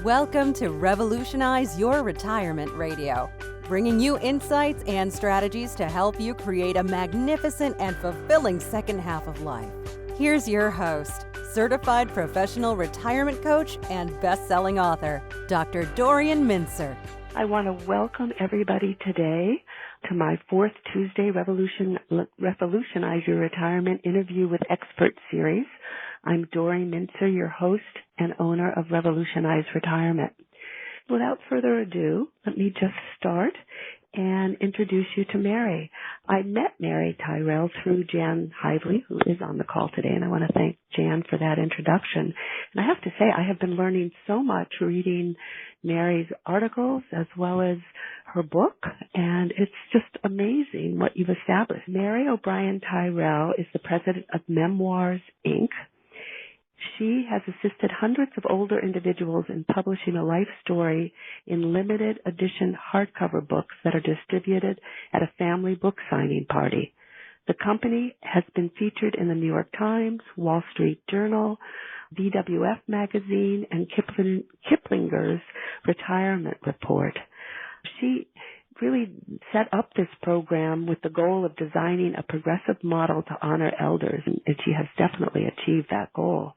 Welcome to Revolutionize Your Retirement Radio, bringing you insights and strategies to help you create a magnificent and fulfilling second half of life. Here's your host, certified professional retirement coach and best-selling author, Dr. Dorian Mintzer. I want to welcome everybody today to my fourth Tuesday Revolutionize Your Retirement Interview with Expert series. I'm Dorian Mintzer, your host and owner of Revolutionize Retirement. Without further ado, let me just start and introduce you to Mary. I met Mary Tyrrell through Jan Hively, who is on the call today, and I want to thank Jan for that introduction. And I have to say, I have been learning so much reading Mary's articles as well as her book, and it's just amazing what you've established. Mary O'Brien Tyrrell is the president of Memoirs, Inc. She has assisted hundreds of older individuals in publishing a life story in limited edition hardcover books that are distributed at a family book signing party. The company has been featured in the New York Times, Wall Street Journal, BWF Magazine, and Kiplinger's Retirement Report. She really set up this program with the goal of designing a progressive model to honor elders, and she has definitely achieved that goal.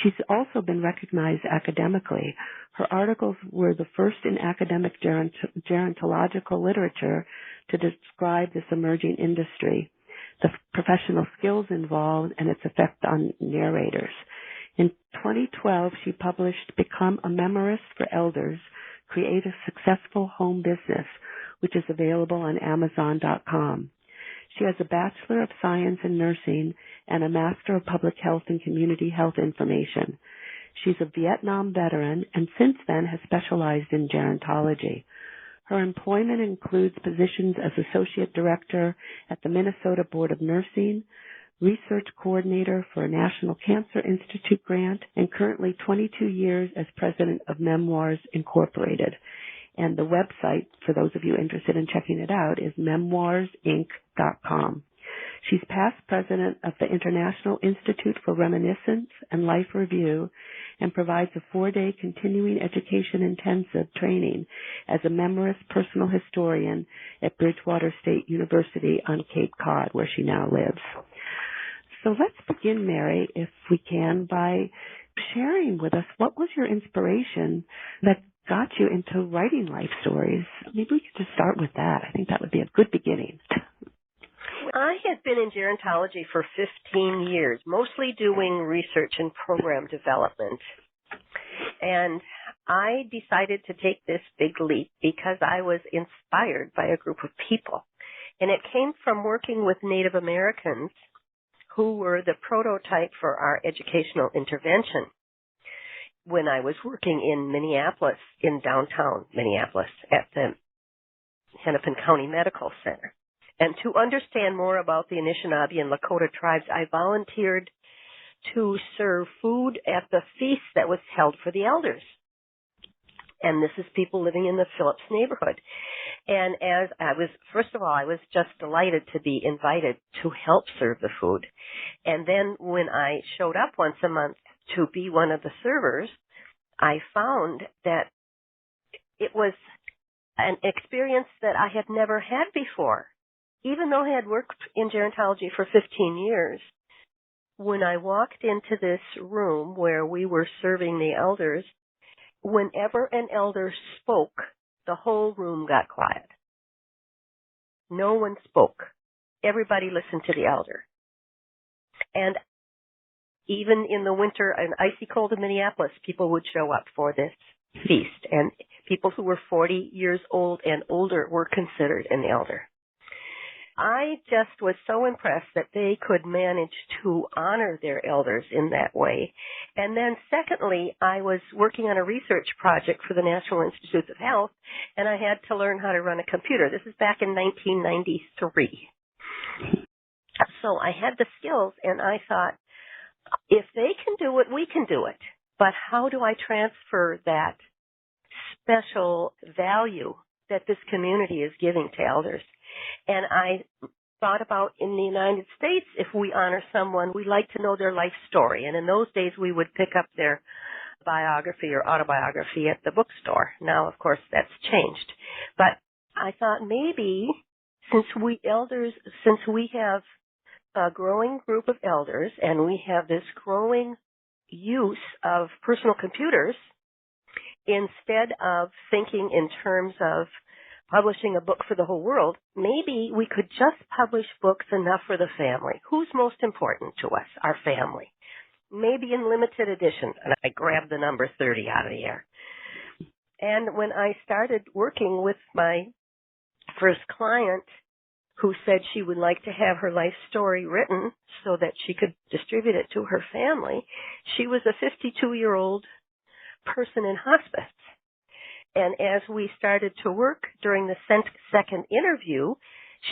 She's also been recognized academically. Her articles were the first in academic gerontological literature to describe this emerging industry, the professional skills involved, and its effect on narrators. In 2012, she published Become a Memoirist for Elders, Create a Successful Home Business, which is available on Amazon.com. She has a Bachelor of Science in Nursing and a Master of Public Health and Community Health Information. She's a Vietnam veteran and since then has specialized in gerontology. Her employment includes positions as Associate Director at the Minnesota Board of Nursing, Research Coordinator for a National Cancer Institute grant, and currently 22 years as President of Memoirs, Incorporated. And the website, for those of you interested in checking it out, is memoirsinc.com. She's past president of the International Institute for Reminiscence and Life Review and provides a 4-day continuing education intensive training as a memoirist personal historian at Bridgewater State University on Cape Cod, where she now lives. So let's begin, Mary, if we can, by sharing with us what was your inspiration that got you into writing life stories. Maybe we could just start with that. I think that would be a good beginning. I had been in gerontology for 15 years, mostly doing research and program development. And I decided to take this big leap because I was inspired by a group of people. And it came from working with Native Americans who were the prototype for our educational intervention when I was working in Minneapolis, in downtown Minneapolis, at the Hennepin County Medical Center. And to understand more about the Anishinaabe and Lakota tribes, I volunteered to serve food at the feast that was held for the elders. And this is people living in the Phillips neighborhood. And as I was, first of all, I was just delighted to be invited to help serve the food. And then when I showed up once a month to be one of the servers, I found that it was an experience that I had never had before. Even though I had worked in gerontology for 15 years, when I walked into this room where we were serving the elders, whenever an elder spoke, the whole room got quiet. No one spoke. Everybody listened to the elder. And even in the winter and icy cold in Minneapolis, people would show up for this feast. And people who were 40 years old and older were considered an elder. I just was so impressed that they could manage to honor their elders in that way. And then secondly, I was working on a research project for the National Institutes of Health, and I had to learn how to run a computer. This is back in 1993. So I had the skills, and I thought, if they can do it, we can do it. But how do I transfer that special value that this community is giving to elders? And I thought about in the United States, if we honor someone, we like to know their life story. And in those days, we would pick up their biography or autobiography at the bookstore. Now, of course, that's changed. But I thought maybe since we have a growing group of elders and we have this growing use of personal computers, instead of thinking in terms of publishing a book for the whole world, maybe we could just publish books enough for the family. Who's most important to us? Our family. Maybe in limited edition. And I grabbed the number 30 out of the air. And when I started working with my first client, who said she would like to have her life story written so that she could distribute it to her family, she was a 52-year-old person in hospice. And as we started to work during the second interview,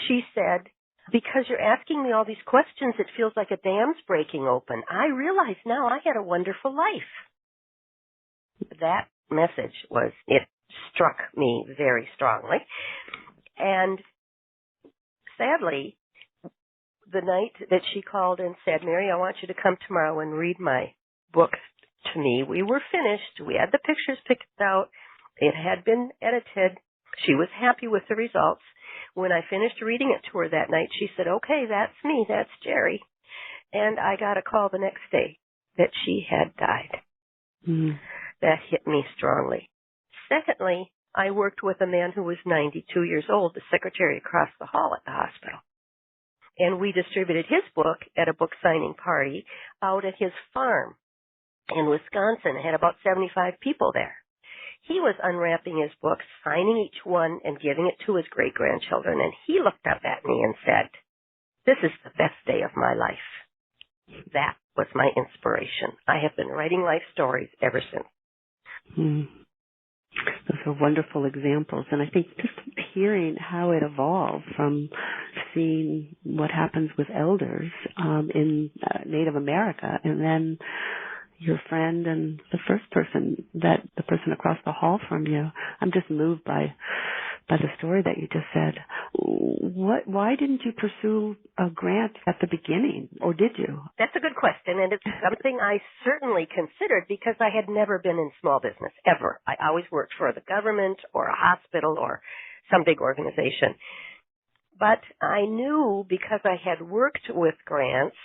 she said, because you're asking me all these questions, it feels like a dam's breaking open. I realize now I had a wonderful life. That message it struck me very strongly. And sadly, the night that she called and said, Mary, I want you to come tomorrow and read my book to me, we were finished. We had the pictures picked out. It had been edited. She was happy with the results. When I finished reading it to her that night, she said, okay, that's me. That's Jerry. And I got a call the next day that she had died. Mm. That hit me strongly. Secondly, I worked with a man who was 92 years old, the secretary across the hall at the hospital. And we distributed his book at a book signing party out at his farm in Wisconsin. It had about 75 people there. He was unwrapping his book, signing each one, and giving it to his great-grandchildren. And he looked up at me and said, this is the best day of my life. That was my inspiration. I have been writing life stories ever since. Hmm. Those are wonderful examples. And I think just hearing how it evolved from seeing what happens with elders in Native America, and then your friend and the the person across the hall from you. I'm just moved by the story that you just said. Why didn't you pursue a grant at the beginning, or did you? That's a good question, and it's something I certainly considered because I had never been in small business, ever. I always worked for the government or a hospital or some big organization. But I knew, because I had worked with grants,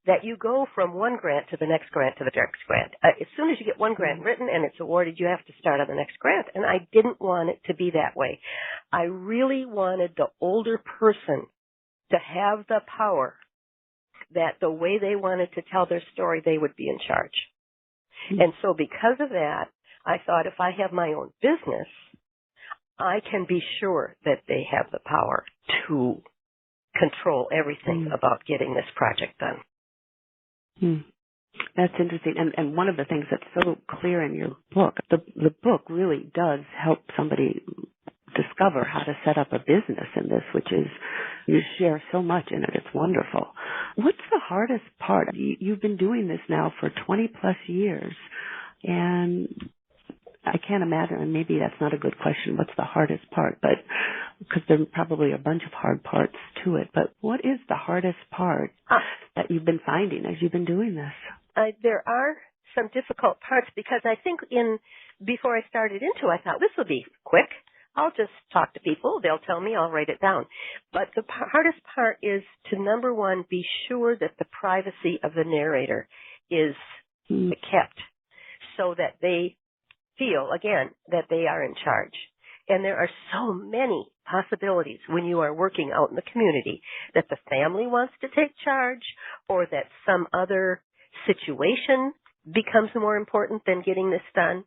that you go from one grant to the next grant to the next grant. As soon as you get one grant written and it's awarded, you have to start on the next grant. And I didn't want it to be that way. I really wanted the older person to have the power that the way they wanted to tell their story, they would be in charge. Mm-hmm. And so because of that, I thought if I have my own business, I can be sure that they have the power to control everything about getting this project done. That's interesting. And one of the things that's so clear in your book, the book really does help somebody discover how to set up a business in this, which is, you share so much in it. It's wonderful. What's the hardest part? You've been doing this now for 20 plus years, and I can't imagine, and maybe that's not a good question, what's the hardest part, but because there are probably a bunch of hard parts to it, but what is the hardest part that you've been finding as you've been doing this? There are some difficult parts, because I think before I started into it, I thought this will be quick. I'll just talk to people. They'll tell me. I'll write it down. But the hardest part is to, number one, be sure that the privacy of the narrator is kept so that they feel, again, that they are in charge. And there are so many possibilities when you are working out in the community that the family wants to take charge, or that some other situation becomes more important than getting this done.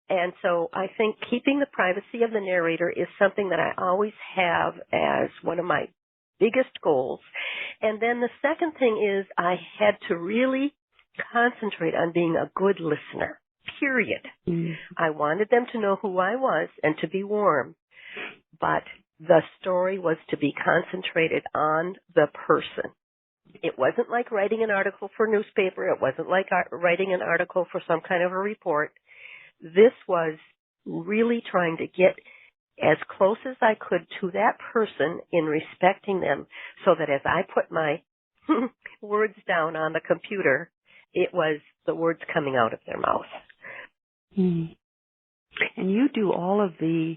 And so I think keeping the privacy of the narrator is something that I always have as one of my biggest goals. And then the second thing is I had to really concentrate on being a good listener, period. I wanted them to know who I was and to be warm, but the story was to be concentrated on the person. It wasn't like writing an article for a newspaper. It wasn't like writing an article for some kind of a report. This was really trying to get as close as I could to that person in respecting them, so that as I put my words down on the computer, it was the words coming out of their mouth. Mm. And you do all of the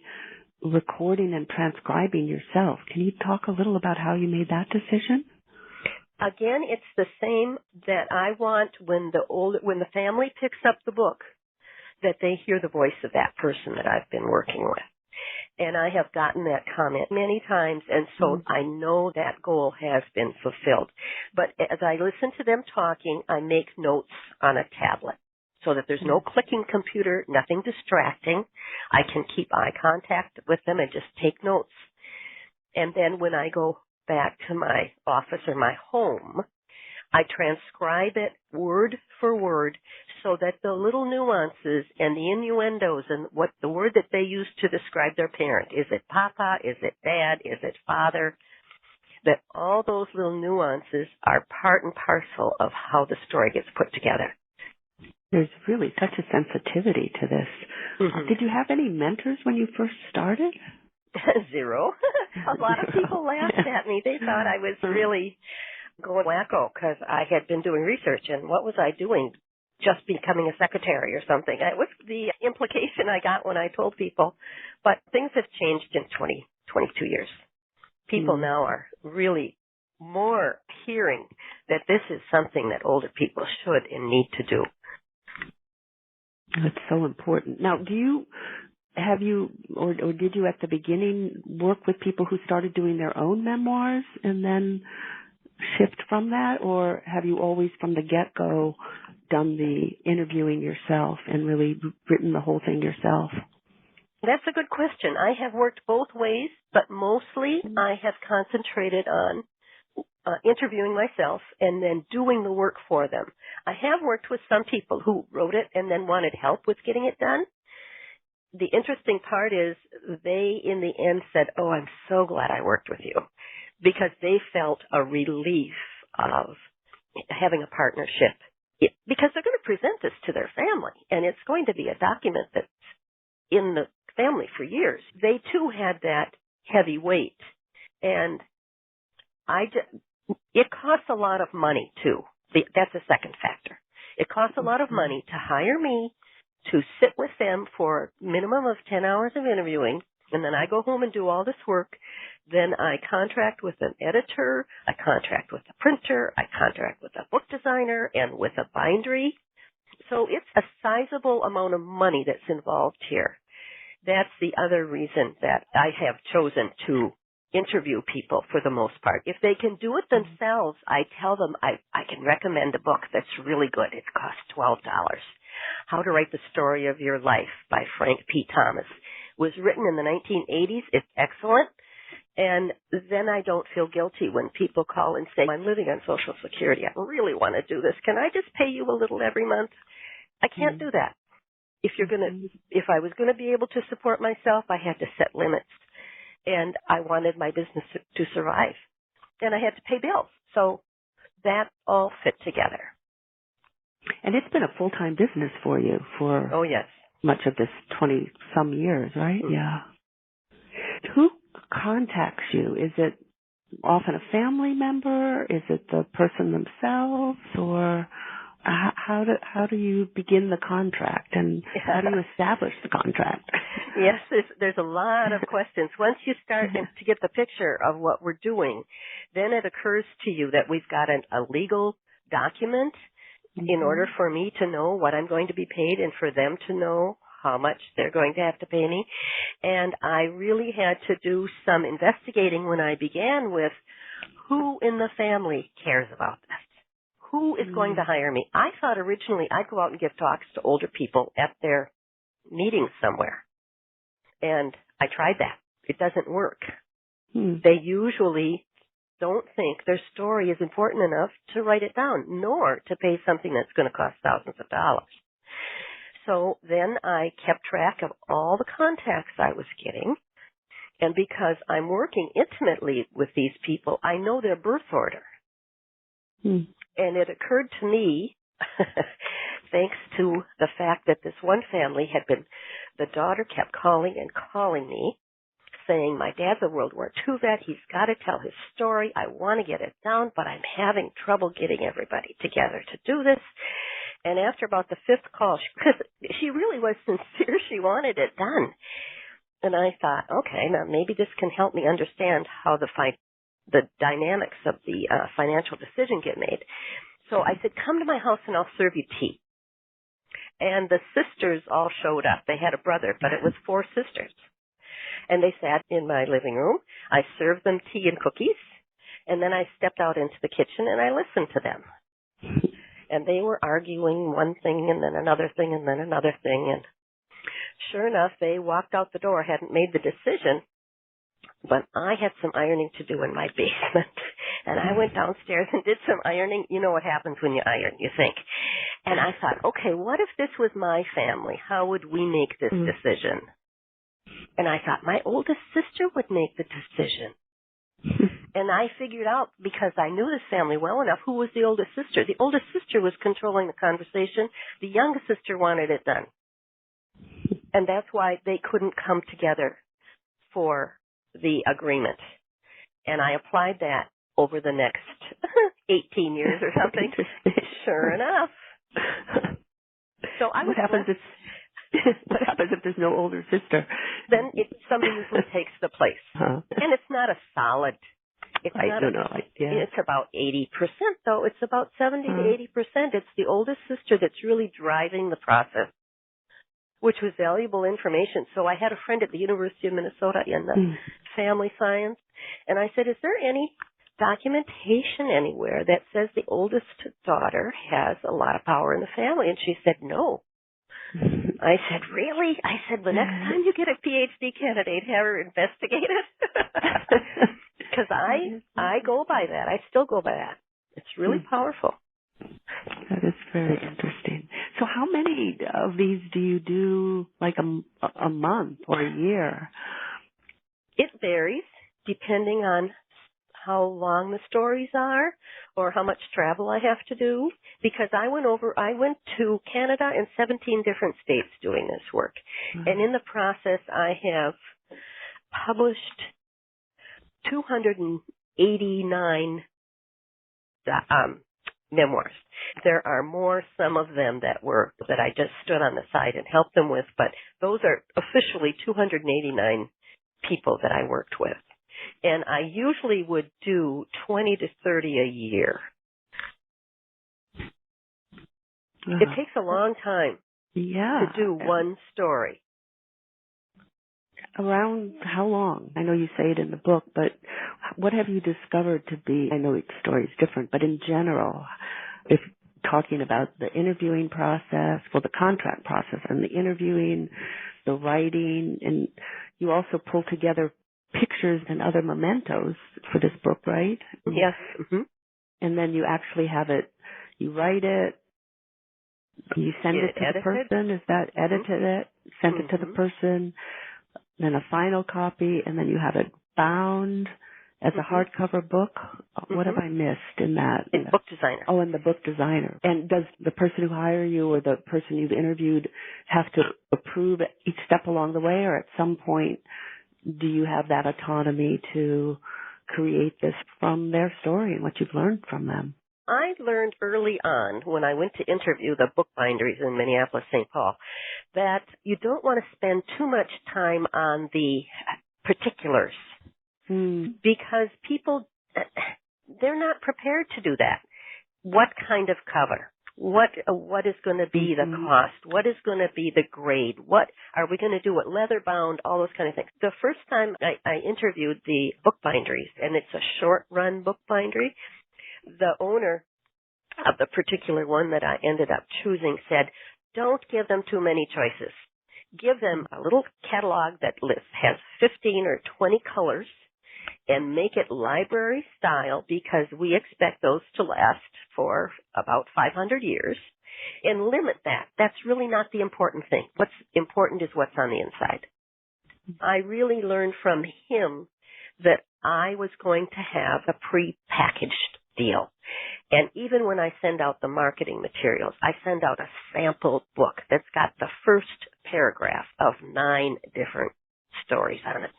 recording and transcribing yourself. Can you talk a little about how you made that decision? Again, it's the same that I want when the family picks up the book, that they hear the voice of that person that I've been working with. And I have gotten that comment many times, and so I know that goal has been fulfilled. But as I listen to them talking, I make notes on a tablet so that there's no clicking computer, nothing distracting. I can keep eye contact with them and just take notes. And then when I go back to my office or my home, I transcribe it word for word so that the little nuances and the innuendos and what the word that they use to describe their parent, is it papa, is it dad, is it father, that all those little nuances are part and parcel of how the story gets put together. There's really such a sensitivity to this. Mm-hmm. Did you have any mentors when you first started? Zero. A lot of people laughed at me. They thought I was really going wacko because I had been doing research, and what was I doing? Just becoming a secretary or something. It was the implication I got when I told people. But things have changed in 22 years. People now are really more hearing that this is something that older people should and need to do. That's so important. Now, did you at the beginning work with people who started doing their own memoirs and then shift from that, or have you always from the get-go done the interviewing yourself and really written the whole thing yourself? That's a good question. I have worked both ways, but mostly I have concentrated on interviewing myself and then doing the work for them. I have worked with some people who wrote it and then wanted help with getting it done. The interesting part is they, in the end, said, "Oh, I'm so glad I worked with you," because they felt a relief of having a partnership, because they're going to present this to their family, and it's going to be a document that's in the family for years. They, too, had that heavy weight, and it costs a lot of money, too. That's a second factor. It costs a lot of money to hire me to sit with them for a minimum of 10 hours of interviewing, and then I go home and do all this work. Then I contract with an editor, I contract with a printer, I contract with a book designer, and with a bindery. So it's a sizable amount of money that's involved here. That's the other reason that I have chosen to interview people for the most part. If they can do it themselves, I tell them I can recommend a book that's really good. It costs $12. How to Write the Story of Your Life by Frank P. Thomas. It was written in the 1980s. It's excellent. And then I don't feel guilty when people call and say, "I'm living on Social Security. I really want to do this. Can I just pay you a little every month?" I can't do that. If I was going to be able to support myself, I had to set limits. And I wanted my business to survive. And I had to pay bills. So that all fit together. And it's been a full-time business for you for much of this 20-some years, right? Mm-hmm. Yeah. Who contacts you? Is it often a family member? Is it the person themselves? Or how do you begin the contract, and how do you establish the contract? Yes, there's a lot of questions. Once you start to get the picture of what we're doing, then it occurs to you that we've got a legal document in order for me to know what I'm going to be paid and for them to know how much they're going to have to pay me. And I really had to do some investigating when I began with who in the family cares about this. Who is going to hire me? I thought originally I'd go out and give talks to older people at their meetings somewhere. And I tried that. It doesn't work. They usually don't think their story is important enough to write it down, nor to pay something that's going to cost thousands of dollars. So then I kept track of all the contacts I was getting. And because I'm working intimately with these people, I know their birth order. And it occurred to me, thanks to the fact that this one family the daughter kept calling and calling me, saying, "My dad's a World War II vet. He's got to tell his story. I want to get it down, but I'm having trouble getting everybody together to do this." And after about the fifth call, because she really was sincere, she wanted it done. And I thought, okay, now maybe this can help me understand how the dynamics of the financial decision get made. So I said, come to my house and I'll serve you tea. And the sisters all showed up. They had a brother, but it was 4 sisters. And they sat in my living room. I served them tea and cookies. And then I stepped out into the kitchen and I listened to them. And they were arguing one thing and then another thing and then another thing. And sure enough, they walked out the door, hadn't made the decision. But I had some ironing to do in my basement. And I went downstairs and did some ironing. You know what happens when you iron, you think. And I thought, okay, what if this was my family? How would we make this decision? And I thought, my oldest sister would make the decision. And I figured out, because I knew this family well enough, who was the oldest sister. The oldest sister was controlling the conversation. The youngest sister wanted it done. And that's why they couldn't come together for the agreement. And I applied that over the next 18 years or something. Sure enough. So what happens if there's no older sister? Then somebody usually takes the place. Huh. And it's not a solid. It's It's about 80%, though. It's about 70 to 80%. It's the oldest sister that's really driving the process, which was valuable information. So I had a friend at the University of Minnesota in the family science, and I said, is there any documentation anywhere that says the oldest daughter has a lot of power in the family? And she said, no. I said, really? I said, the next time you get a PhD candidate, have her investigate it. Because I go by that. I still go by that. It's really powerful. That is very interesting. So how many of these do you do, like a month or a year? It varies depending on how long the stories are or how much travel I have to do, because I went to Canada and 17 different states doing this work. And in the process, I have published 289 memoirs. There are more, some of them that I just stood on the side and helped them with, but those are officially 289 people that I worked with. And I usually would do 20 to 30 a year. It takes a long time to do one story. Around how long? I know you say it in the book, but what have you discovered to be, I know each story is different, but in general, if talking about the interviewing process, well, the contract process and the interviewing, the writing, and you also pull together pictures and other mementos for this book, right? Yes. Mm-hmm. And then you actually have it, you write it, you send it to the person, is that edited it, sent it to the person, then a final copy, and then you have it bound as a hardcover book. What have I missed in that? In book designer. Oh, in the book designer. And does the person who hired you or the person you've interviewed have to approve each step along the way, or at some point do you have that autonomy to create this from their story and what you've learned from them? I learned early on when I went to interview the bookbinders in Minneapolis, St. Paul, that you don't want to spend too much time on the particulars because people, they're not prepared to do that. What kind of cover? What is going to be the cost? What is going to be the grade? What are we going to do? What leather bound? All those kind of things. The first time I interviewed the bookbinderies, and it's a short run bookbindery, the owner of the particular one that I ended up choosing said, don't give them too many choices. Give them a little catalog that has 15 or 20 colors and make it library style because we expect those to last for about 500 years. And limit that. That's really not the important thing. What's important is what's on the inside. I really learned from him that I was going to have a pre-packaged deal. And even when I send out the marketing materials, I send out a sample book that's got the first paragraph of 9 different stories on it.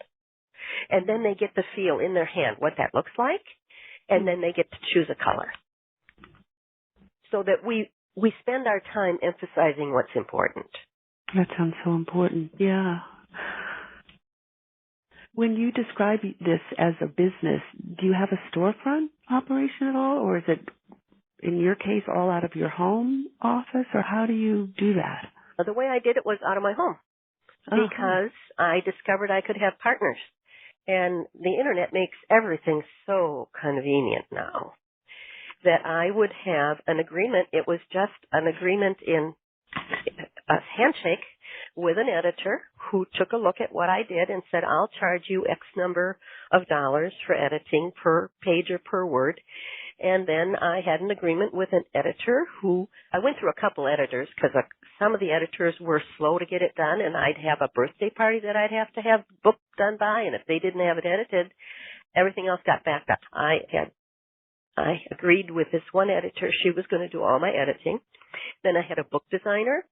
And then they get the feel in their hand what that looks like, and then they get to choose a color. So that we we spend our time emphasizing what's important. That sounds so important. Yeah. When you describe this as a business, do you have a storefront operation at all, or is it, in your case, all out of your home office, or how do you do that? The way I did it was out of my home because I discovered I could have partners. And the Internet makes everything so convenient now that I would have an agreement. It was just an agreement in a handshake with an editor who took a look at what I did and said, I'll charge you X number of dollars for editing per page or per word. And then I had an agreement with an editor who, I went through a couple editors because some of the editors were slow to get it done, and I'd have a birthday party that I'd have to have book done by, and if they didn't have it edited, everything else got backed up. I agreed with this one editor. She was going to do all my editing. Then I had a book designer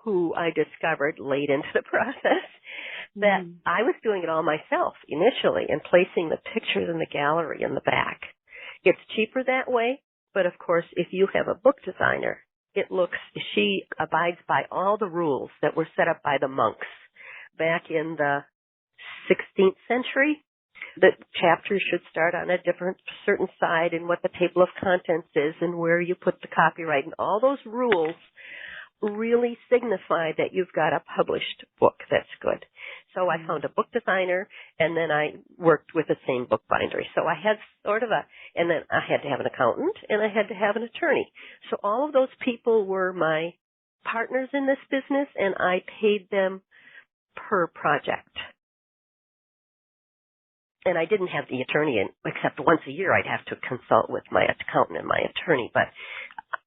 who I discovered late into the process that I was doing it all myself initially and placing the pictures in the gallery in the back. It's cheaper that way, but of course, if you have a book designer, she abides by all the rules that were set up by the monks back in the 16th century. The chapters should start on a certain side and what the table of contents is and where you put the copyright, and all those rules really signify that you've got a published book that's good. So I found a book designer, and then I worked with the same book bindery. So I had and then I had to have an accountant, and I had to have an attorney. So all of those people were my partners in this business, and I paid them per project. And I didn't have the attorney in, except once a year I'd have to consult with my accountant and my attorney, but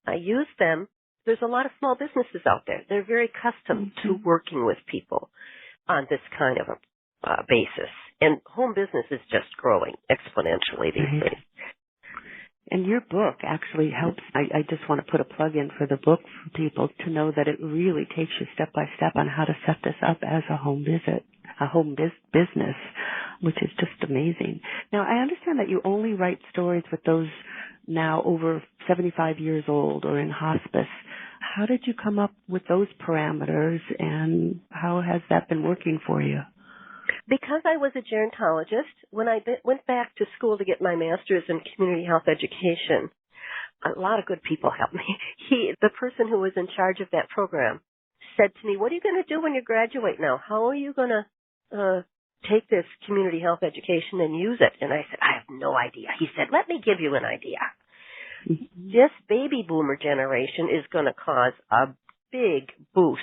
I used them. There's a lot of small businesses out there. They're very accustomed to working with people on this kind of a basis. And home business is just growing exponentially these days. And your book actually helps. I just want to put a plug in for the book for people to know that it really takes you step by step on how to set this up as a home business, which is just amazing. Now, I understand that you only write stories with those now over 75 years old or in hospice. How did you come up with those parameters, and how has that been working for you? Because I was a gerontologist, when I went back to school to get my master's in community health education, a lot of good people helped me. The person who was in charge of that program said to me, what are you going to do when you graduate now? How are you going to take this community health education and use it? And I said, I have no idea. He said, let me give you an idea. This baby boomer generation is going to cause a big boost,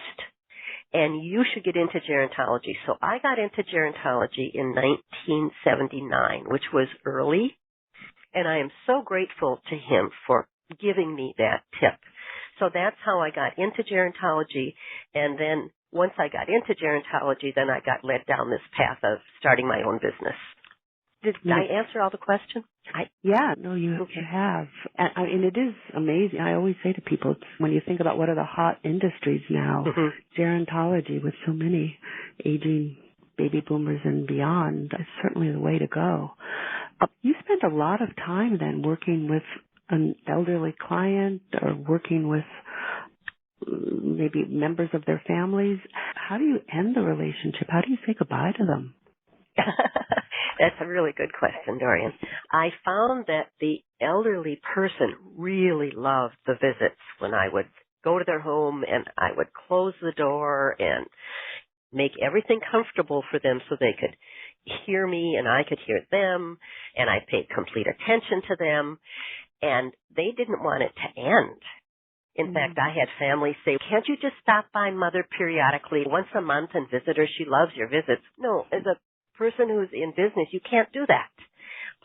and you should get into gerontology. So I got into gerontology in 1979, which was early, and I am so grateful to him for giving me that tip. So that's how I got into gerontology, and then once I got into gerontology, then I got led down this path of starting my own business. Did I answer all the questions? You have. And it is amazing. I always say to people, when you think about what are the hot industries now, gerontology with so many aging baby boomers and beyond is certainly the way to go. You spent a lot of time then working with an elderly client or working with maybe members of their families. How do you end the relationship? How do you say goodbye to them? That's a really good question, Dorian. I found that the elderly person really loved the visits when I would go to their home and I would close the door and make everything comfortable for them so they could hear me and I could hear them, and I paid complete attention to them, and they didn't want it to end. In fact, I had families say, can't you just stop by Mother periodically once a month and visit her? She loves your visits. No, as a person who's in business, you can't do that.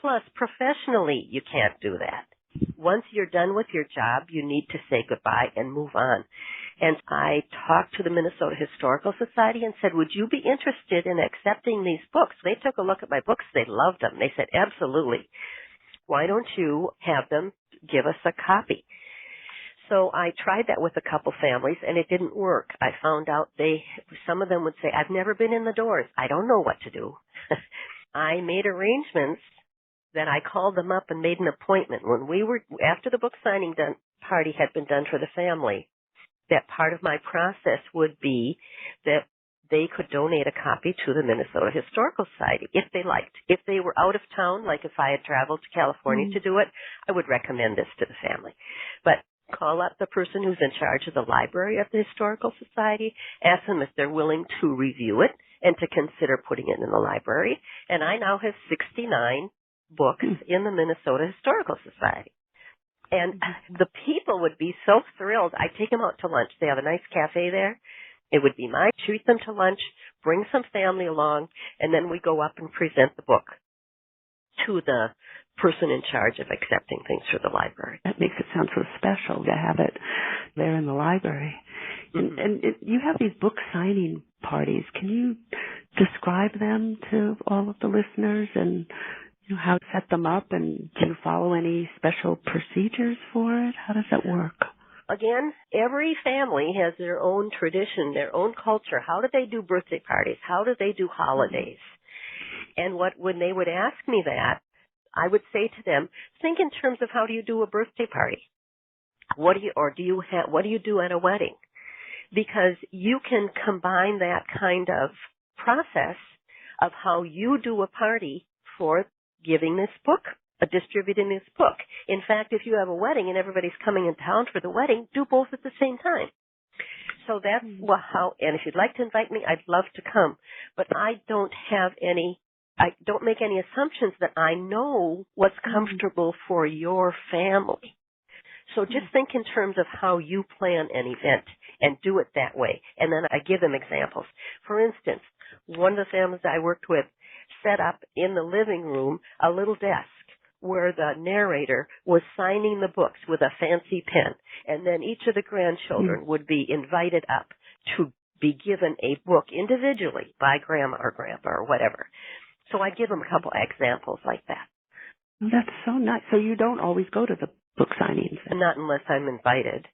Plus, professionally, you can't do that. Once you're done with your job, you need to say goodbye and move on. And I talked to the Minnesota Historical Society and said, would you be interested in accepting these books? They took a look at my books. They loved them. They said, absolutely. Why don't you have them give us a copy? So I tried that with a couple families, and it didn't work. I found out some of them would say, I've never been in the doors. I don't know what to do. I made arrangements that I called them up and made an appointment. When after the book signing party had been done for the family, that part of my process would be that they could donate a copy to the Minnesota Historical Society if they liked. If they were out of town, like if I had traveled to California to do it, I would recommend this to the family. But call up the person who's in charge of the library of the Historical Society, ask them if they're willing to review it and to consider putting it in the library. And I now have 69 books in the Minnesota Historical Society. And the people would be so thrilled. I take them out to lunch. They have a nice cafe there. It would be my treat them to lunch, bring some family along, and then we go up and present the book to the person in charge of accepting things for the library. That makes it sound so special to have it there in the library. And you have these book signing parties. Can you describe them to all of the listeners and how to set them up? And do you follow any special procedures for it? How does that work? Again, every family has their own tradition, their own culture. How do they do birthday parties? How do they do holidays? And when they would ask me that, I would say to them, think in terms of how do you do a birthday party? What do you do at a wedding? Because you can combine that kind of process of how you do a party for giving this book, distributing this book. In fact, if you have a wedding and everybody's coming in town for the wedding, do both at the same time. So that's how, and if you'd like to invite me, I'd love to come. But I don't make any assumptions that I know what's comfortable for your family. So just think in terms of how you plan an event and do it that way. And then I give them examples. For instance, one of the families I worked with set up in the living room a little desk where the narrator was signing the books with a fancy pen. And then each of the grandchildren would be invited up to be given a book individually by grandma or grandpa or whatever. So I give them a couple examples like that. That's so nice. So you don't always go to the book signings? Not unless I'm invited.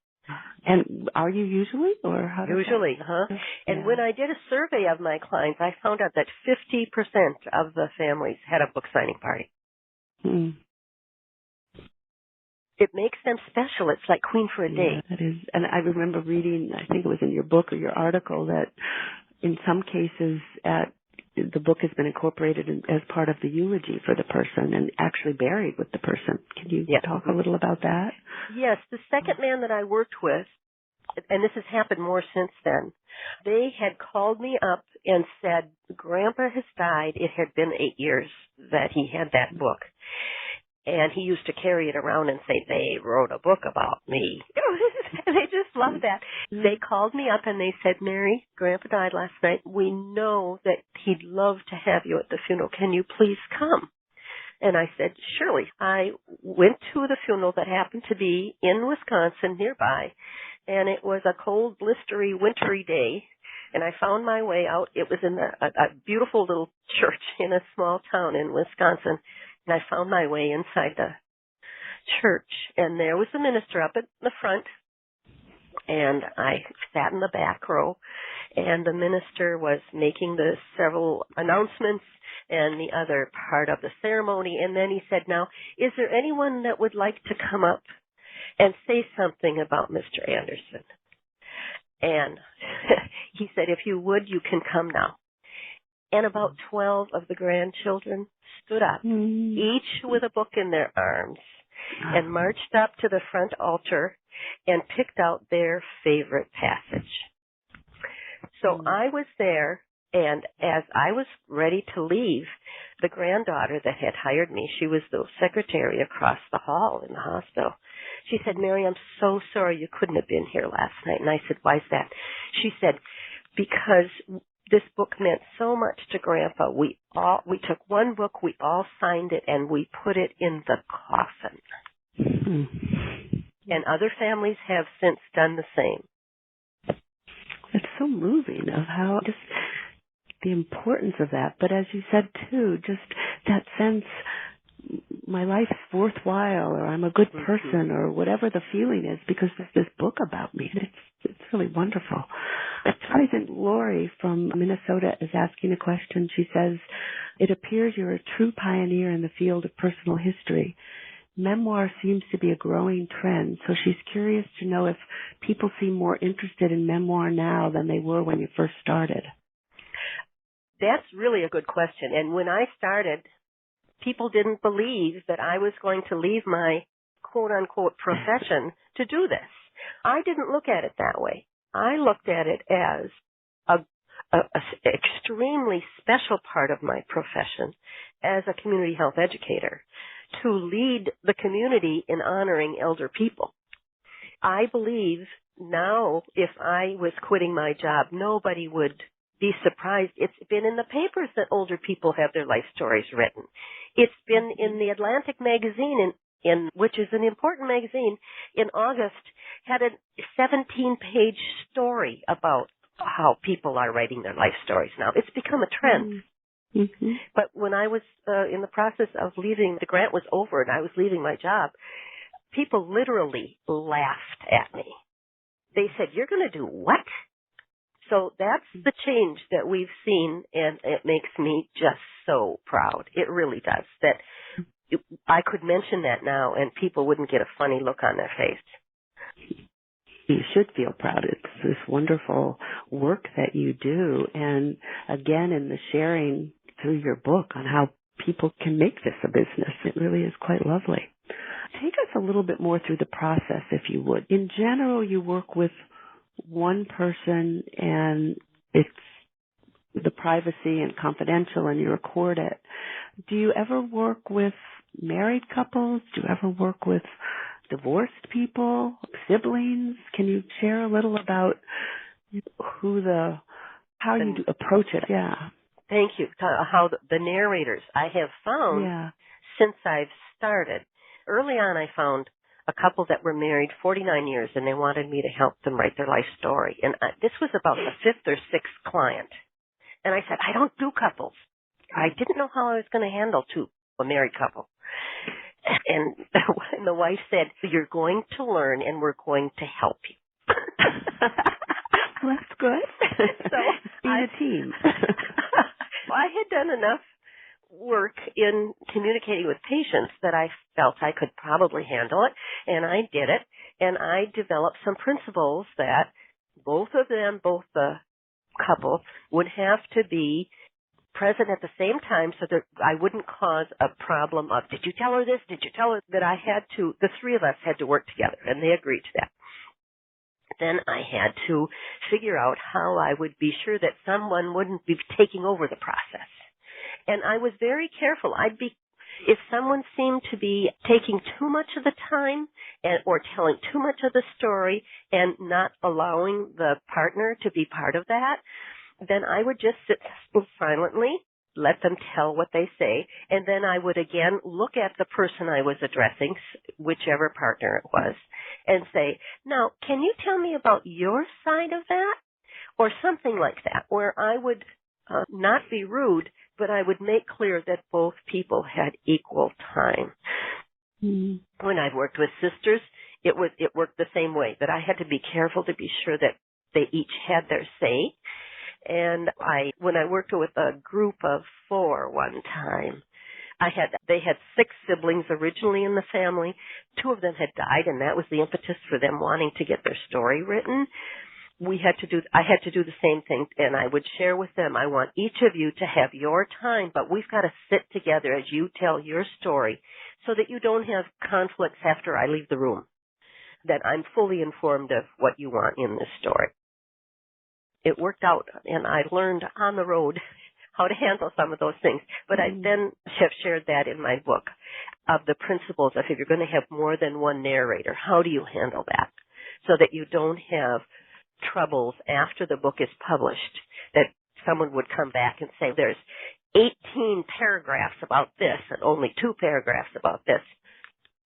And are you usually, or how does Usually, that? And when I did a survey of my clients, I found out that 50% of the families had a book signing party. It makes them special. It's like Queen for a day. That is. And I remember reading, I think it was in your book or your article, that in some cases the book has been incorporated as part of the eulogy for the person and actually buried with the person. Can you talk a little about that? Yes. The second man that I worked with, and this has happened more since then, they had called me up and said, Grandpa has died. It had been 8 years that he had that book. And he used to carry it around and say, they wrote a book about me. They just loved that. They called me up and they said, Mary, Grandpa died last night. We know that he'd love to have you at the funeral. Can you please come? And I said, surely. I went to the funeral that happened to be in Wisconsin nearby, and it was a cold, blistery, wintry day. And I found my way out. It was in a beautiful little church in a small town in Wisconsin. And I found my way inside the church. And there was the minister up at the front. And I sat in the back row. And the minister was making the several announcements and the other part of the ceremony. And then he said, now, is there anyone that would like to come up and say something about Mr. Anderson? And he said, if you would, you can come now. And about 12 of the grandchildren stood up, each with a book in their arms, and marched up to the front altar and picked out their favorite passage. So I was there, and as I was ready to leave, the granddaughter that had hired me, she was the secretary across the hall in the hospital. She said, Mary, I'm so sorry you couldn't have been here last night. And I said, why's that? She said, because this book meant so much to Grandpa. We took one book, we all signed it, and we put it in the coffin. And other families have since done the same. It's so moving of how just the importance of that. But as you said, too, just that sense, my life's worthwhile, or I'm a good person, or whatever the feeling is, because there's this book about me. It's really wonderful. Sergeant Lori from Minnesota is asking a question. She says, it appears you're a true pioneer in the field of personal history. memoir seems to be a growing trend, so she's curious to know if people seem more interested in memoir now than they were when you first started. That's really a good question. And when I started, people didn't believe that I was going to leave my quote-unquote profession to do this. I didn't look at it that way. I looked at it as a extremely special part of my profession as a community health educator to lead the community in honoring elder people. I believe now if I was quitting my job, nobody would be surprised. It's been in the papers that older people have their life stories written. It's been in the Atlantic magazine, which is an important magazine, in August, had a 17-page story about how people are writing their life stories now. It's become a trend. Mm-hmm. But when I was in the process of leaving, the grant was over and I was leaving my job, people literally laughed at me. They said, "You're going to do what?" So that's the change that we've seen, and it makes me just so proud. It really does. That I could mention that now, and people wouldn't get a funny look on their face. You should feel proud. It's this wonderful work that you do, and again, in the sharing through your book on how people can make this a business, it really is quite lovely. Take us a little bit more through the process, if you would. In general, you work with one person and it's the privacy and confidential and you record it. Do you ever work with married couples? Do you ever work with divorced people, siblings? Can you share a little about how you approach it? Yeah. Thank you. How the narrators I have found since I've started. Early on I found a couple that were married 49 years, and they wanted me to help them write their life story. And this was about the fifth or sixth client. And I said, I don't do couples. I didn't know how I was going to handle a married couple. And the wife said, "You're going to learn, and we're going to help you." Well, that's good. So be a team. I had done enough work in communicating with patients that I felt I could probably handle it, and I did it, and I developed some principles that both the couple would have to be present at the same time so that I wouldn't cause a problem of, did you tell her this? Did you tell her that? The three of us had to work together, and they agreed to that. Then I had to figure out how I would be sure that someone wouldn't be taking over the process. And I was very careful. If someone seemed to be taking too much of the time or telling too much of the story and not allowing the partner to be part of that, then I would just sit silently, let them tell what they say, and then I would again look at the person I was addressing, whichever partner it was, and say, "Now, can you tell me about your side of that?" Or something like that, where I would not be rude, but I would make clear that both people had equal time. Mm-hmm. When I've worked with sisters, it worked the same way, that I had to be careful to be sure that they each had their say. And when I worked with a group of 4 one time, they had 6 siblings originally in the family. 2 of them had died, and that was the impetus for them wanting to get their story written. I had to do the same thing, and I would share with them, I want each of you to have your time, but we've got to sit together as you tell your story so that you don't have conflicts after I leave the room, that I'm fully informed of what you want in this story. It worked out, and I learned on the road how to handle some of those things, but I then have shared that in my book of the principles of if you're going to have more than one narrator, how do you handle that so that you don't have troubles after the book is published, that someone would come back and say, there's 18 paragraphs about this and only 2 paragraphs about this.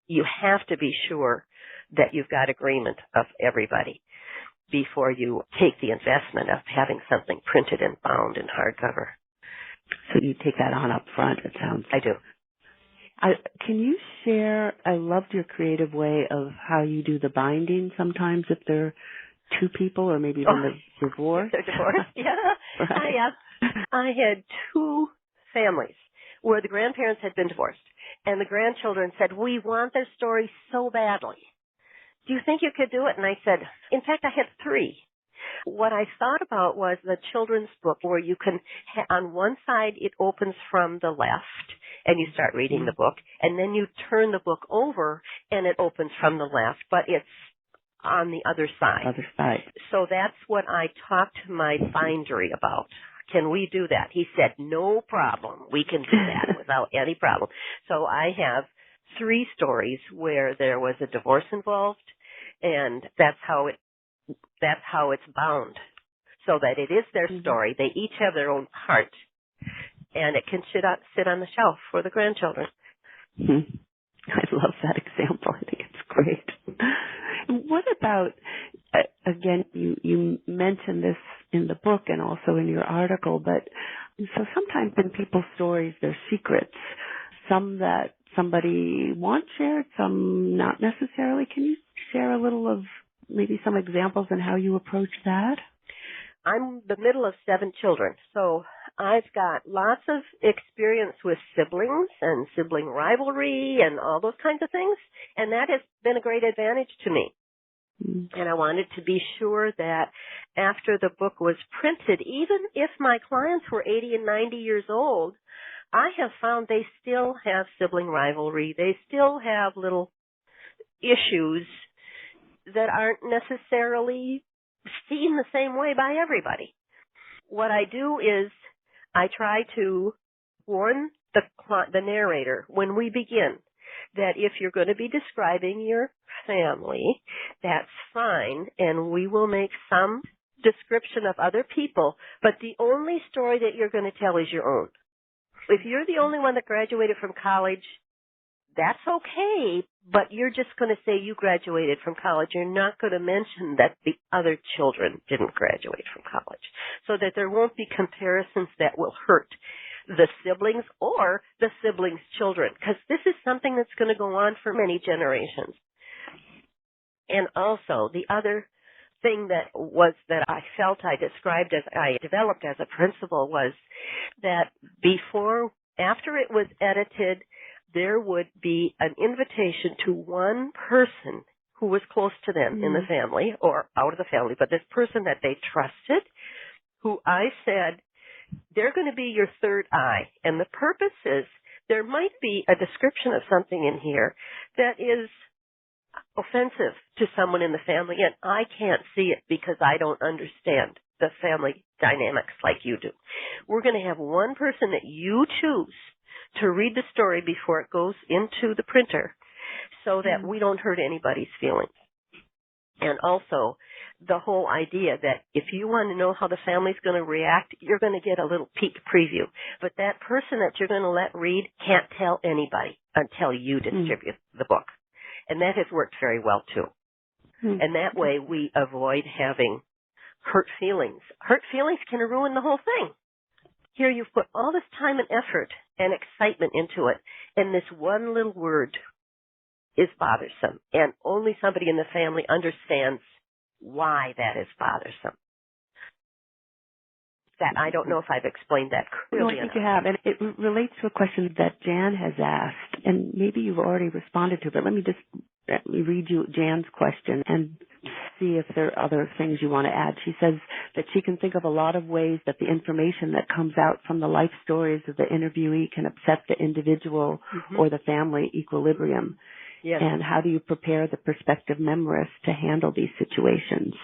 You have to be sure that you've got agreement of everybody before you take the investment of having something printed and bound in hardcover. So you take that on up front, it sounds. I do. Can you share, I loved your creative way of how you do the binding sometimes if they're 2 people or maybe when they're divorced? They're divorced, yeah. Right. I had 2 families where the grandparents had been divorced. And the grandchildren said, we want their story so badly. Do you think you could do it? And I said, in fact, I had 3. What I thought about was the children's book where you can, on one side, it opens from the left and you start reading the book, and then you turn the book over and it opens from the left, but it's on the other side. So that's what I talked to my bindery about. Can we do that? He said, no problem. We can do that without any problem. So I have 3 stories where there was a divorce involved, and that's how it's bound, so that it is their story. They each have their own part, and it can sit on the shelf for the grandchildren. I love that example. I think it's great. What about, again, you mentioned this in the book and also in your article, but so sometimes in people's stories, there's secrets, some that somebody wants shared, some not necessarily. Can you share a little of maybe some examples on how you approach that? I'm the middle of 7 children, so I've got lots of experience with siblings and sibling rivalry and all those kinds of things, and that has been a great advantage to me. And I wanted to be sure that after the book was printed, even if my clients were 80 and 90 years old, I have found they still have sibling rivalry. They still have little issues that aren't necessarily seen the same way by everybody. What I do is I try to warn the narrator when we begin that if you're going to be describing your family, that's fine, and we will make some description of other people, but the only story that you're going to tell is your own. If you're the only one that graduated from college, that's okay, but you're just going to say you graduated from college. You're not going to mention that the other children didn't graduate from college, so that there won't be comparisons that will hurt the siblings or the siblings' children, because this is something that's going to go on for many generations. And also, the other thing that I felt I developed as a principle was that after it was edited, there would be an invitation to one person who was close to them in the family or out of the family, but this person that they trusted, who I said, they're going to be your third eye. And the purpose is there might be a description of something in here that is offensive to someone in the family, and I can't see it because I don't understand the family dynamics like you do. We're going to have one person that you choose to read the story before it goes into the printer so that we don't hurt anybody's feelings. And also, the whole idea that if you want to know how the family's going to react, you're going to get a little peek preview. But that person that you're going to let read can't tell anybody until you distribute the book. And that has worked very well, too. And that way we avoid having hurt feelings. Hurt feelings can ruin the whole thing. Here you've put all this time and effort and excitement into it, and this one little word is bothersome, and only somebody in the family understands why that is bothersome. That I don't know if I've explained that clearly enough. I think you have, and it relates to a question that Jan has asked, and maybe you've already responded to, but let me read you Jan's question and see if there are other things you want to add. She says that she can think of a lot of ways that the information that comes out from the life stories of the interviewee can upset the individual or the family equilibrium. Yes. And how do you prepare the prospective memoirist to handle these situations?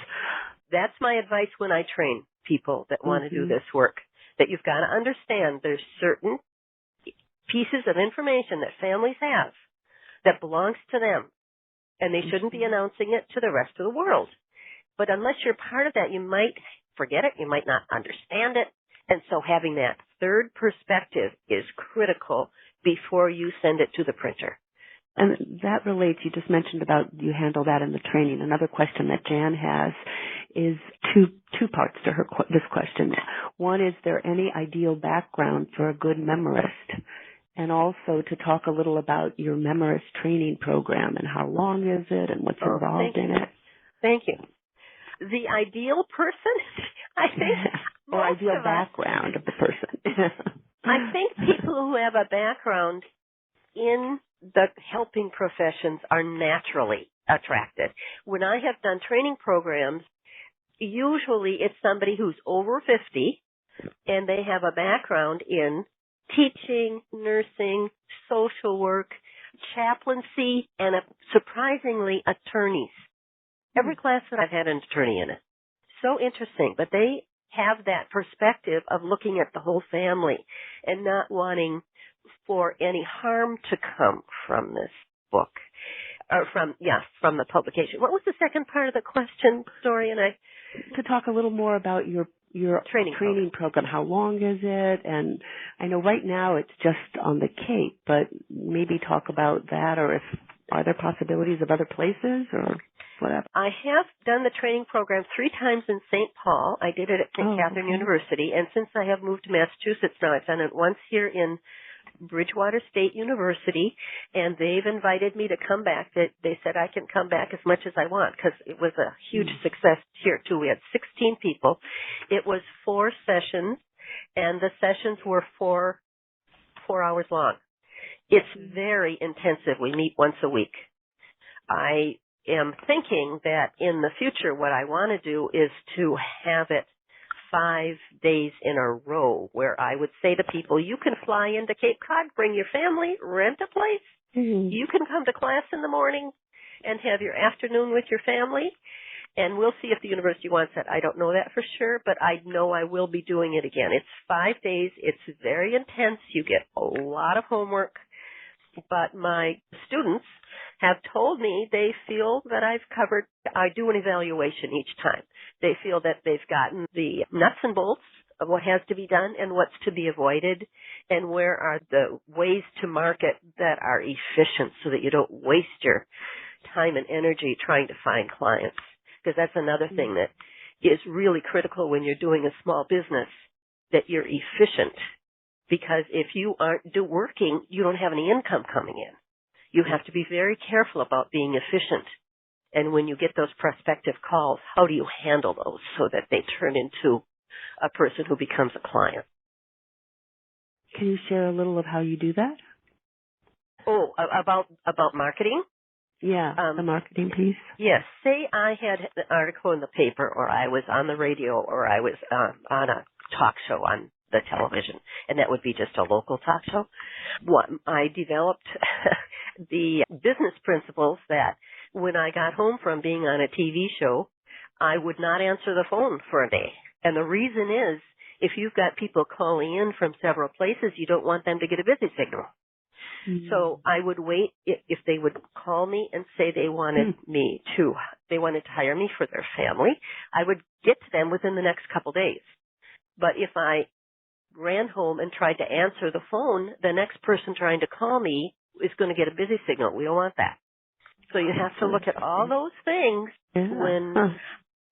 That's my advice when I train people that want to do this work, that you've got to understand there's certain pieces of information that families have that belongs to them, and they shouldn't be announcing it to the rest of the world. But unless you're part of that, you might forget it, you might not understand it, and so having that third perspective is critical before you send it to the printer. And that relates, you just mentioned about you handle that in the training. Another question that Jan has is two parts to this question. One, is there any ideal background for a good memoirist? And also to talk a little about your memoirist training program and how long is it and what's involved in it. Thank you. The ideal person, I think, or ideal background of the person. I think people who have a background in the helping professions are naturally attracted. When I have done training programs, usually it's somebody who's over 50 and they have a background in teaching, nursing, social work, chaplaincy, and surprisingly, attorneys. Every class that I've had an attorney in it. So interesting, but they have that perspective of looking at the whole family and not wanting for any harm to come from this book, or from the publication. What was the second part of the question, Dorian? To talk a little more about your training program. How long is it? And I know right now it's just on the Cape, but maybe talk about that, or are there possibilities of other places or whatever? I have done the training program 3 times in St. Paul. I did it at St. Catherine University, and since I have moved to Massachusetts now, I've done it once here in Bridgewater State University, and they've invited me to come back. They said I can come back as much as I want because it was a huge success here too. We had 16 people. It was 4 sessions, and the sessions were 4 hours long. It's very intensive. We meet once a week. I am thinking that in the future what I want to do is to have it 5 days in a row where I would say to people, you can fly into Cape Cod, bring your family, rent a place. Mm-hmm. You can come to class in the morning and have your afternoon with your family, and we'll see if the university wants that. I don't know that for sure, but I know I will be doing it again. It's 5 days. It's very intense. You get a lot of homework, but my students have told me they feel that I do an evaluation each time. They feel that they've gotten the nuts and bolts of what has to be done and what's to be avoided, and where are the ways to market that are efficient so that you don't waste your time and energy trying to find clients. Because that's another thing that is really critical when you're doing a small business, that you're efficient. Because if you aren't working, you don't have any income coming in. You have to be very careful about being efficient. And when you get those prospective calls, how do you handle those so that they turn into a person who becomes a client? Can you share a little of how you do that? Oh, about marketing? Yeah, the marketing piece. Yes. Say I had an article in the paper, or I was on the radio, or I was on a talk show on the television, and that would be just a local talk show. I developed the business principles that when I got home from being on a TV show, I would not answer the phone for a day. And the reason is, if you've got people calling in from several places, you don't want them to get a busy signal. Mm-hmm. So I would wait if they would call me and say they wanted to hire me for their family. I would get to them within the next couple days. But if I ran home and tried to answer the phone, the next person trying to call me is going to get a busy signal. We don't want that. So you have to look at all those things when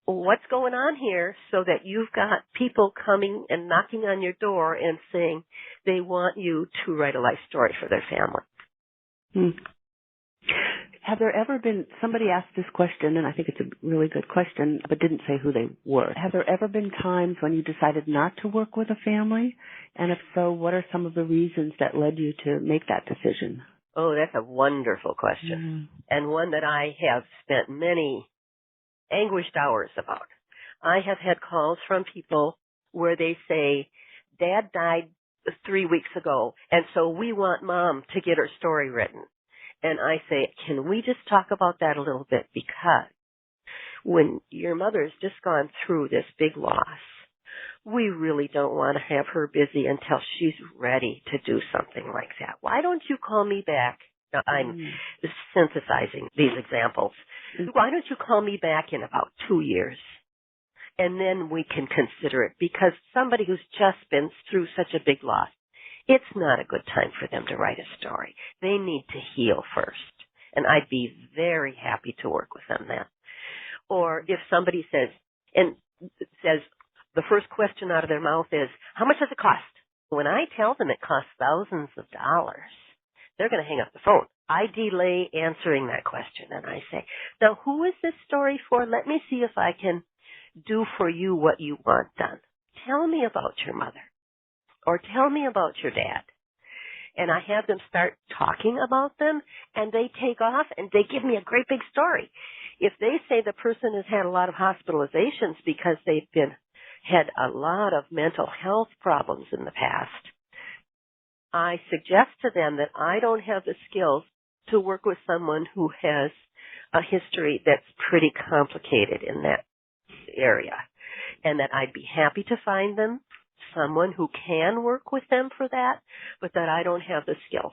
what's going on here, so that you've got people coming and knocking on your door and saying they want you to write a life story for their family. Have there ever been, somebody asked this question, and I think it's a really good question, but didn't say who they were. Have there ever been times when you decided not to work with a family? And if so, what are some of the reasons that led you to make that decision? Oh, that's a wonderful question, and one that I have spent many anguished hours about. I have had calls from people where they say, Dad died 3 weeks ago, and so we want Mom to get her story written. And I say, can we just talk about that a little bit? Because when your mother's just gone through this big loss, we really don't want to have her busy until she's ready to do something like that. Why don't you call me back? Now, I'm synthesizing these examples. Why don't you call me back in about 2 years? And then we can consider it, because somebody who's just been through such a big loss, it's not a good time for them to write a story. They need to heal first. And I'd be very happy to work with them then. Or if somebody says, the first question out of their mouth is, how much does it cost? When I tell them it costs thousands of dollars, they're going to hang up the phone. I delay answering that question, and I say, now who is this story for? Let me see if I can do for you what you want done. Tell me about your mother, or tell me about your dad. and I have them start talking about them, and they take off and they give me a great big story. If they say the person has had a lot of hospitalizations because they've had a lot of mental health problems in the past, I suggest to them that I don't have the skills to work with someone who has a history that's pretty complicated in that area, and that I'd be happy to find them someone who can work with them for that, but that I don't have the skills.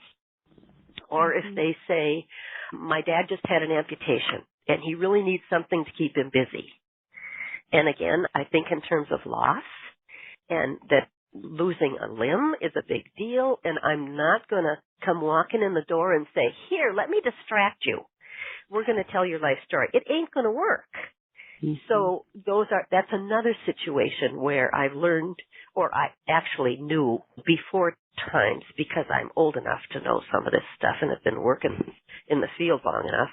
Or if they say, my dad just had an amputation and he really needs something to keep him busy. And again, I think in terms of loss, and that losing a limb is a big deal, and I'm not going to come walking in the door and say, here, let me distract you. We're going to tell your life story. It ain't going to work. So that's another situation where I've learned, or I actually knew before times, because I'm old enough to know some of this stuff and have been working in the field long enough.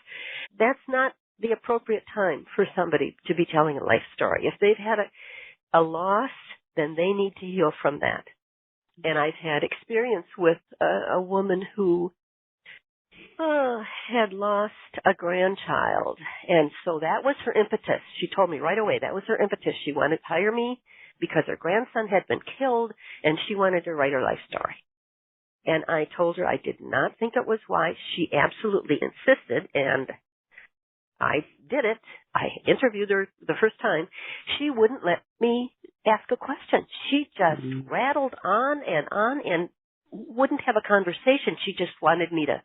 That's not the appropriate time for somebody to be telling a life story. If they've had a loss, then they need to heal from that. And I've had experience with a woman who had lost a grandchild, and so that was her impetus. She told me right away that was her impetus. She wanted to hire me because her grandson had been killed, and she wanted to write her life story. And I told her I did not think it was wise. She absolutely insisted, and I did it. I interviewed her the first time. She wouldn't let me ask a question. She just rattled on and wouldn't have a conversation. She just wanted me to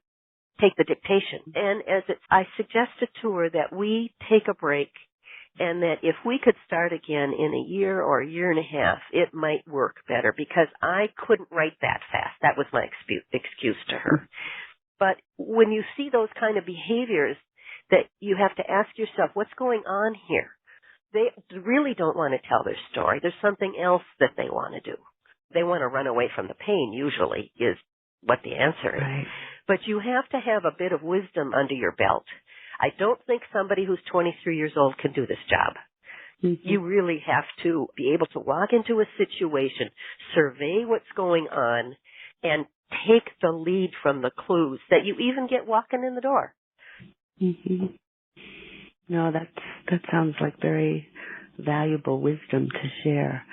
take the dictation. And I suggested to her that we take a break, and that if we could start again in a year or a year and a half, it might work better, because I couldn't write that fast. That was my excuse to her. But when you see those kind of behaviors, that you have to ask yourself, what's going on here? They really don't want to tell their story. There's something else that they want to do. They want to run away from the pain, usually, is what the answer is. Right. But you have to have a bit of wisdom under your belt. I don't think somebody who's 23 years old can do this job. You really have to be able to walk into a situation, survey what's going on, and take the lead from the clues that you even get walking in the door. No, that sounds like very valuable wisdom to share.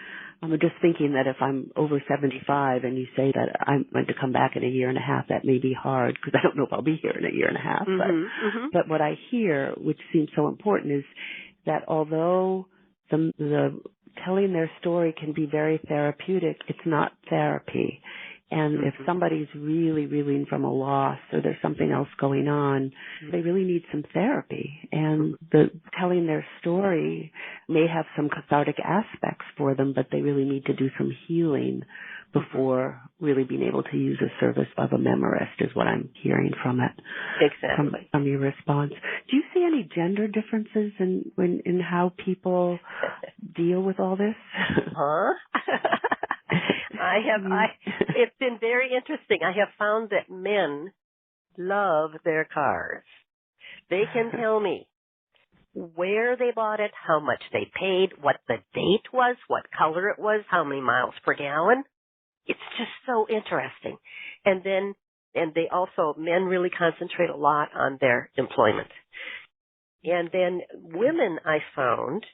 I'm just thinking that if I'm over 75 and you say that I'm going to come back in a year and a half, that may be hard, because I don't know if I'll be here in a year and a half. But what I hear, which seems so important, is that although the telling their story can be very therapeutic, it's not therapy. And if somebody's really reeling from a loss, or there's something else going on, they really need some therapy. And the telling their story may have some cathartic aspects for them, but they really need to do some healing before really being able to use the service of a memoirist, is what I'm hearing from it. Exactly. From your response. Do you see any gender differences in how people deal with all this? It's been very interesting. I have found that men love their cars. They can tell me where they bought it, how much they paid, what the date was, what color it was, how many miles per gallon. It's just so interesting. And they also, men really concentrate a lot on their employment. And then women, I found,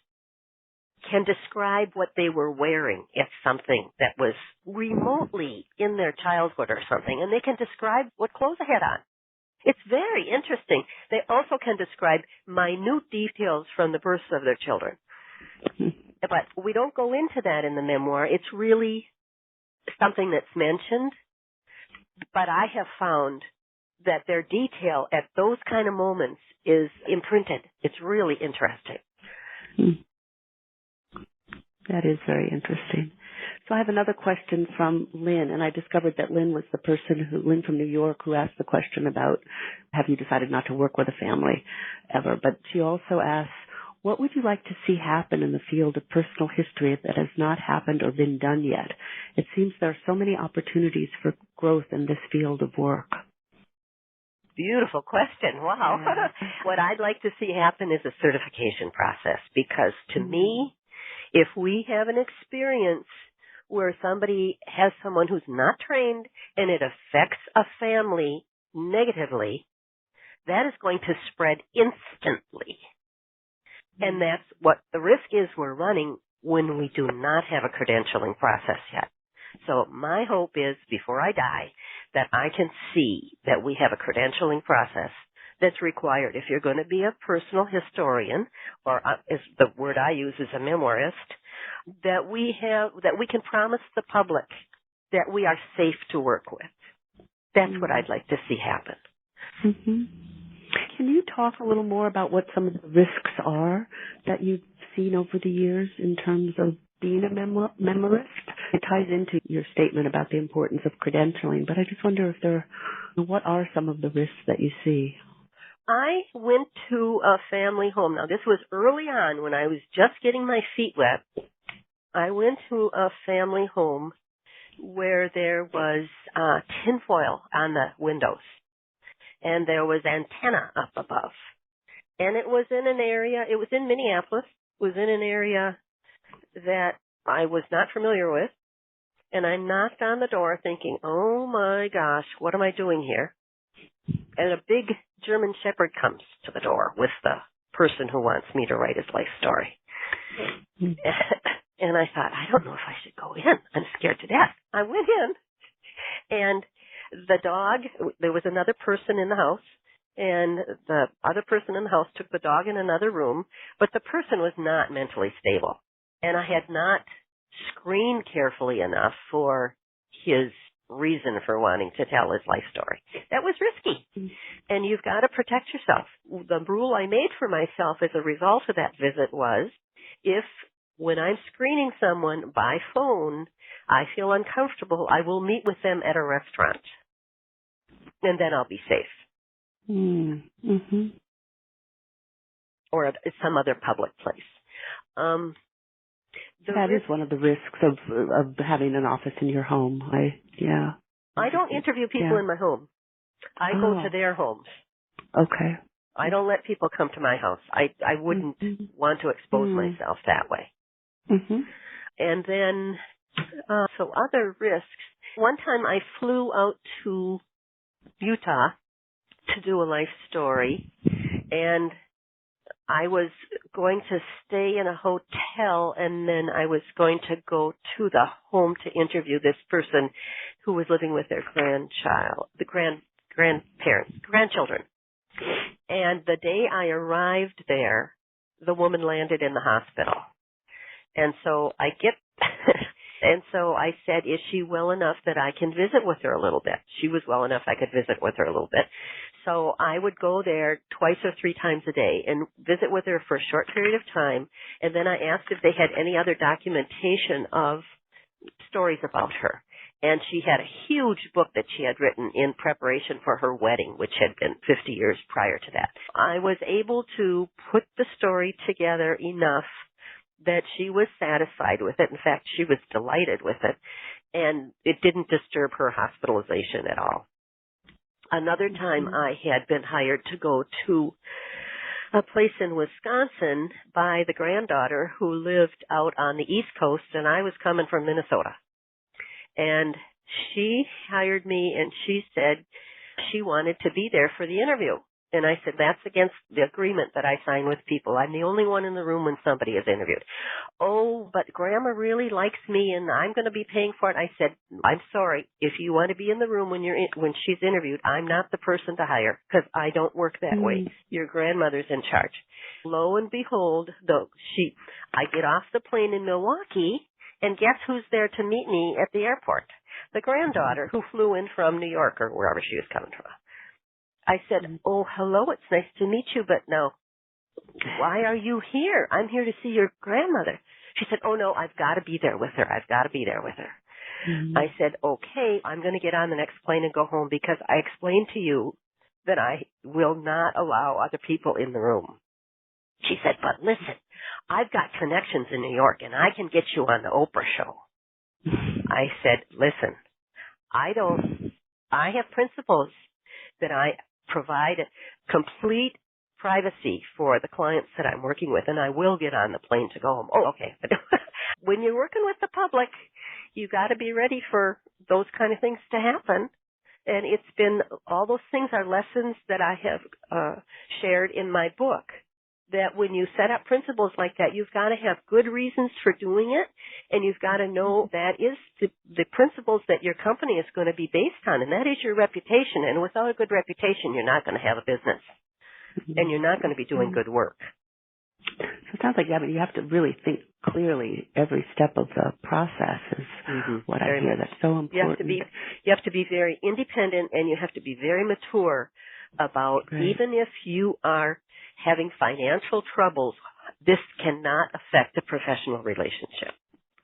can describe what they were wearing if something that was remotely in their childhood or something, and they can describe what clothes they had on. It's very interesting. They also can describe minute details from the births of their children. But we don't go into that in the memoir. It's really something that's mentioned, but I have found that their detail at those kind of moments is imprinted. It's really interesting. That is very interesting. So I have another question from Lynn, and I discovered that Lynn was the person Lynn from New York, who asked the question about, have you decided not to work with a family ever? But she also asks, what would you like to see happen in the field of personal history that has not happened or been done yet? It seems there are so many opportunities for growth in this field of work. Beautiful question. Wow. Yeah. What I'd like to see happen is a certification process, because to me, if we have an experience where somebody has someone who's not trained and it affects a family negatively, that is going to spread instantly. And that's what the risk is we're running when we do not have a credentialing process yet. So my hope is, before I die, that I can see that we have a credentialing process that's required. If you're going to be a personal historian, or as the word I use is a memoirist, that we can promise the public that we are safe to work with. That's what I'd like to see happen. Mm-hmm. Can you talk a little more about what some of the risks are that you've seen over the years in terms of being a memoirist? It ties into your statement about the importance of credentialing, but I just wonder what are some of the risks that you see? I went to a family home. Now, this was early on when I was just getting my feet wet. I went to a family home where there was tinfoil on the windows, and there was antenna up above. And it was in an area, it was in Minneapolis, it was in an area that I was not familiar with. And I knocked on the door thinking, oh my gosh, what am I doing here? And a big German Shepherd comes to the door with the person who wants me to write his life story. And I thought, I don't know if I should go in. I'm scared to death. I went in, and the dog, there was another person in the house, and the other person in the house took the dog in another room, but the person was not mentally stable. And I had not screened carefully enough for his reason for wanting to tell his life story. That was risky. And you've got to protect yourself. The rule I made for myself as a result of that visit was, if when I'm screening someone by phone, I feel uncomfortable, I will meet with them at a restaurant. And then I'll be safe. Mm-hmm. Or at some other public place. That is one of the risks of having an office in your home. I don't interview people in my home. I go to their homes. Okay. I don't let people come to my house. I wouldn't want to expose myself that way. Mm-hmm. And then, so other risks. One time I flew out to Utah to do a life story, and I was going to stay in a hotel, and then I was going to go to the home to interview this person who was living with their grandchildren. And the day I arrived there, the woman landed in the hospital. And so I said, is she well enough that I can visit with her a little bit? She was well enough I could visit with her a little bit. So I would go there 2 or 3 times a day and visit with her for a short period of time. And then I asked if they had any other documentation of stories about her. And she had a huge book that she had written in preparation for her wedding, which had been 50 years prior to that. I was able to put the story together enough that she was satisfied with it. In fact, she was delighted with it. And it didn't disturb her hospitalization at all. Another time I had been hired to go to a place in Wisconsin by the granddaughter who lived out on the East Coast, and I was coming from Minnesota. And she hired me, and she said she wanted to be there for the interview. And I said, that's against the agreement that I sign with people. I'm the only one in the room when somebody is interviewed. Oh, but Grandma really likes me, and I'm going to be paying for it. I said, I'm sorry. If you want to be in the room when she's interviewed, I'm not the person to hire, because I don't work that way. Your grandmother's in charge. Lo and behold, I get off the plane in Milwaukee, and guess who's there to meet me at the airport? The granddaughter who flew in from New York or wherever she was coming from. I said, oh, hello, it's nice to meet you, but no, why are you here? I'm here to see your grandmother. She said, oh, no, I've got to be there with her. I've got to be there with her. Mm-hmm. I said, okay, I'm going to get on the next plane and go home because I explained to you that I will not allow other people in the room. She said, but listen, I've got connections in New York and I can get you on the Oprah show. I said, listen, I have principles that I provide complete privacy for the clients that I'm working with, and I will get on the plane to go home. Oh, okay. When you're working with the public, you got to be ready for those kind of things to happen. And it's been, all those things are lessons that I have shared in my book, that when you set up principles like that, you've got to have good reasons for doing it, and you've got to know that is the principles that your company is going to be based on, and that is your reputation. And without a good reputation, you're not going to have a business, and you're not going to be doing good work. So it sounds like, you have to really think clearly every step of the process is what I hear. That's so important. You have to be very independent, and you have to be very mature about, even if you are having financial troubles, this cannot affect a professional relationship.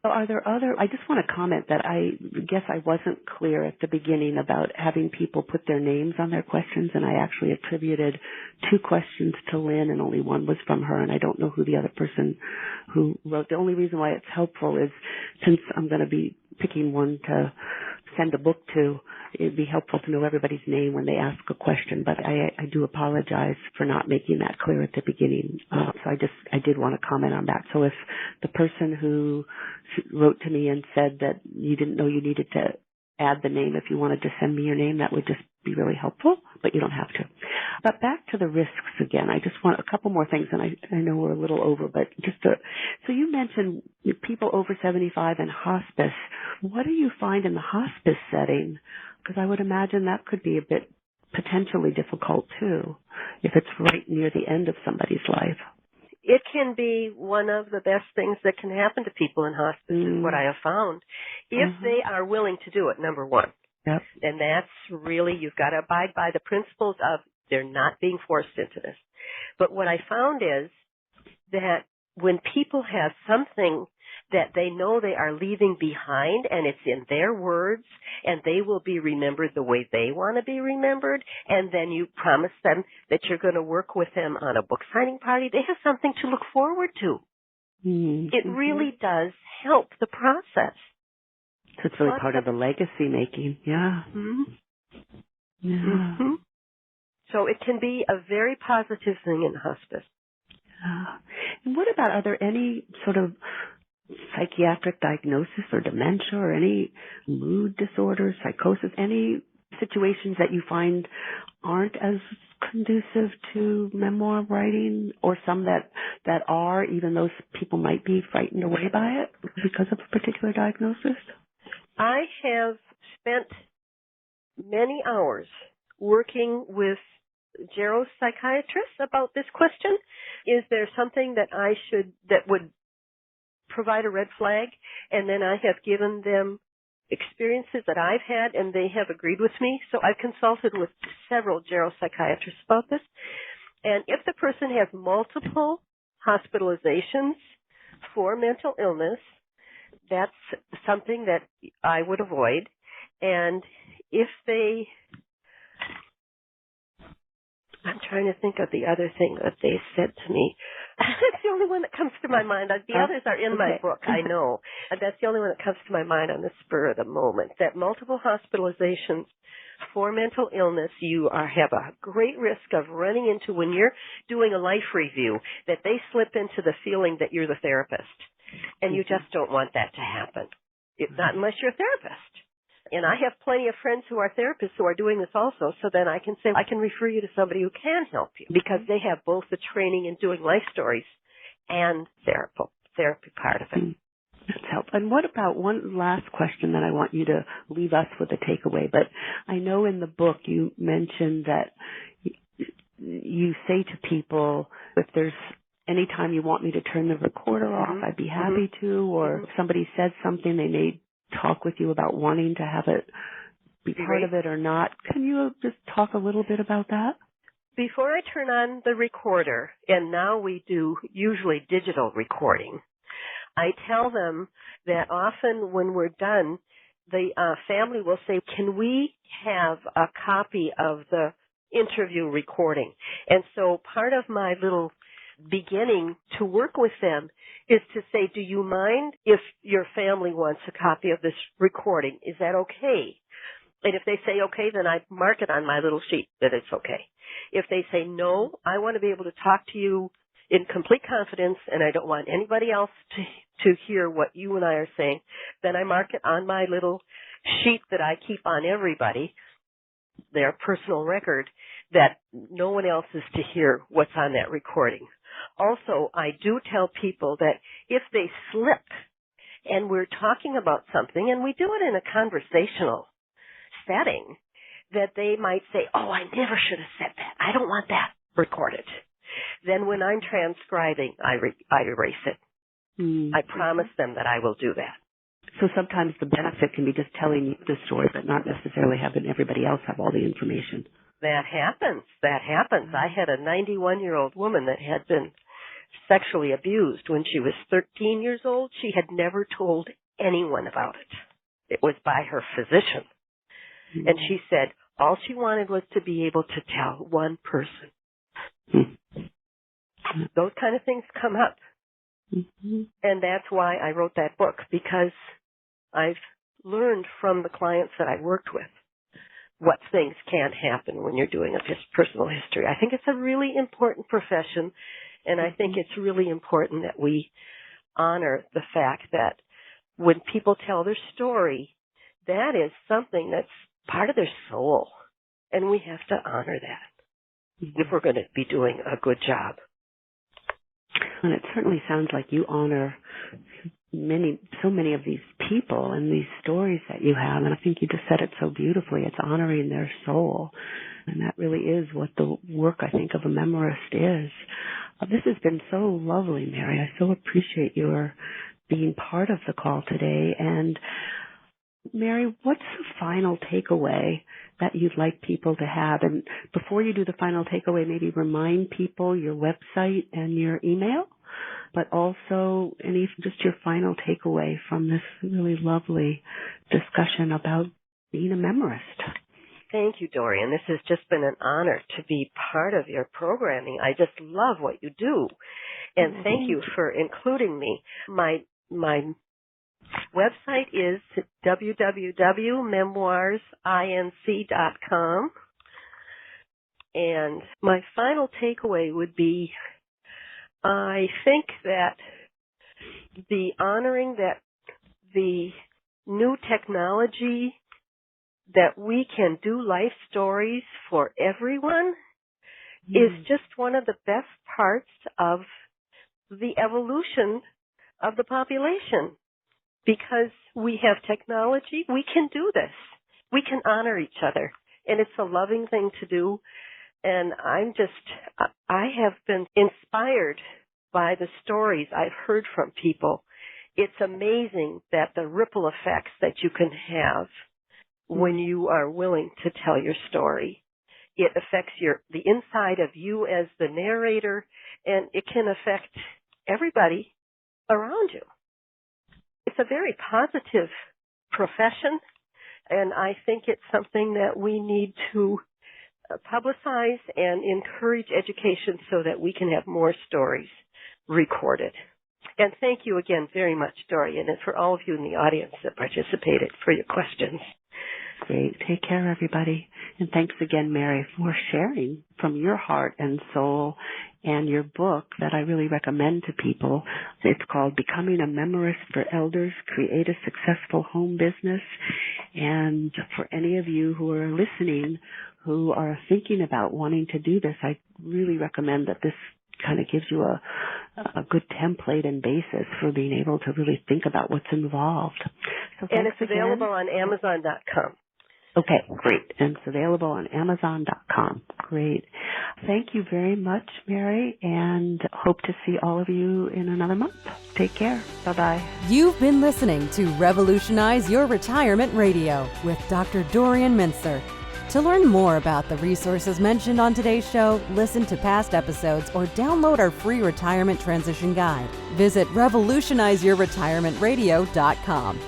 So are there I just want to comment that I guess I wasn't clear at the beginning about having people put their names on their questions, and I actually attributed 2 questions to Lynn, and only one was from her, and I don't know who the other person who wrote. The only reason why it's helpful is since I'm going to be picking one to send a book to, it'd be helpful to know everybody's name when they ask a question, but I do apologize for not making that clear at the beginning. So I did want to comment on that. So if the person who wrote to me and said that you didn't know you needed to add the name, if you wanted to send me your name, that would just be really helpful, but you don't have to. But back to the risks again. I just want a couple more things, and I know we're a little over, but so you mentioned people over 75 and hospice. What do you find in the hospice setting? Because I would imagine that could be a bit potentially difficult too, if it's right near the end of somebody's life. It can be one of the best things that can happen to people in hospice, is what I have found, if they are willing to do it, number one. Yep. And that's really, you've got to abide by the principles of they're not being forced into this. But what I found is that when people have something that they know they are leaving behind, and it's in their words, and they will be remembered the way they want to be remembered, and then you promise them that you're going to work with them on a book signing party, they have something to look forward to. It really does help the process. So it's really part of the legacy making, yeah. So it can be a very positive thing in hospice. And what about, are there any sort of psychiatric diagnosis or dementia or any mood disorders, psychosis, any situations that you find aren't as conducive to memoir writing, or some that are, even though people might be frightened away by it because of a particular diagnosis? I have spent many hours working with geropsychiatrists about this question. Is there something that that would provide a red flag? And then I have given them experiences that I've had, and they have agreed with me. So I've consulted with several geropsychiatrists about this. And if the person has multiple hospitalizations for mental illness, that's something that I would avoid. And if I'm trying to think of the other thing that they said to me. That's the only one that comes to my mind. The others are in my book, I know. That's the only one that comes to my mind on the spur of the moment, that multiple hospitalizations for mental illness, you have a great risk of running into, when you're doing a life review, that they slip into the feeling that you're the therapist. And you just don't want that to happen. Not unless you're a therapist. And I have plenty of friends who are therapists who are doing this also, so then I can say, I can refer you to somebody who can help you, because they have both the training in doing life stories and therapy part of it. That's helpful. And what about one last question that I want you to leave us with a takeaway? But I know in the book you mentioned that you say to people, if there's any time you want me to turn the recorder off, I'd be happy to, or if somebody says something, they may talk with you about wanting to have it be part of it or not. Can you just talk a little bit about that? Before I turn on the recorder, and now we do usually digital recording, I tell them that often when we're done, the family will say, can we have a copy of the interview recording? And so part of my little beginning to work with them is to say, do you mind if your family wants a copy of this recording? Is that okay? And if they say okay, then I mark it on my little sheet that it's okay. If they say no, I want to be able to talk to you in complete confidence, and I don't want anybody else to hear what you and I are saying, then I mark it on my little sheet that I keep on everybody, their personal record, that no one else is to hear what's on that recording. Also, I do tell people that if they slip and we're talking about something, and we do it in a conversational setting, that they might say, oh, I never should have said that. I don't want that recorded. Then when I'm transcribing, I erase it. I promise them that I will do that. So sometimes the benefit can be just telling you the story, but not necessarily having everybody else have all the information. That happens. I had a 91-year-old woman that had been sexually abused when she was 13 years old. She had never told anyone about it. It was by her physician. Mm-hmm. And she said all she wanted was to be able to tell one person. Mm-hmm. Those kind of things come up. Mm-hmm. And that's why I wrote that book, because I've learned from the clients that I worked with what things can happen when you're doing a personal history. I think it's a really important profession, and I think it's really important that we honor the fact that when people tell their story, that is something that's part of their soul, and we have to honor that if we're going to be doing a good job. And it certainly sounds like you honor so many of these people and these stories that you have, and I think you just said it so beautifully. It's honoring their soul, and that really is what the work, I think, of a memoirist is. This has been so lovely, Mary. I so appreciate your being part of the call today. And Mary, what's the final takeaway that you'd like people to have? And before you do the final takeaway, maybe remind people your website and your email, but also just your final takeaway from this really lovely discussion about being a memoirist. Thank you, Dorian. This has just been an honor to be part of your programming. I just love what you do. And thank you for including me. My website is www.memoirsinc.com. And my final takeaway would be, I think that the honoring that the new technology, that we can do life stories for everyone, is just one of the best parts of the evolution of the population. Because we have technology, we can do this. We can honor each other. And it's a loving thing to do. And I have been inspired by the stories I've heard from people. It's amazing that the ripple effects that you can have when you are willing to tell your story. It affects the inside of you as the narrator, and it can affect everybody around you. It's a very positive profession, and I think it's something that we need to publicize and encourage education so that we can have more stories recorded. And thank you again very much, Dorian, and for all of you in the audience that participated, for your questions. Great. Take care, everybody. And thanks again, Mary, for sharing from your heart and soul and your book that I really recommend to people. It's called Becoming a Memoirist for Elders, Create a Successful Home Business. And for any of you who are listening who are thinking about wanting to do this, I really recommend that this kind of gives you a good template and basis for being able to really think about what's involved. So and it's available on Amazon.com. Okay, great. And it's available on Amazon.com. Great. Thank you very much, Mary, and hope to see all of you in another month. Take care. Bye-bye. You've been listening to Revolutionize Your Retirement Radio with Dr. Dorian Mintzer. To learn more about the resources mentioned on today's show, listen to past episodes, or download our free retirement transition guide, visit revolutionizeyourretirementradio.com.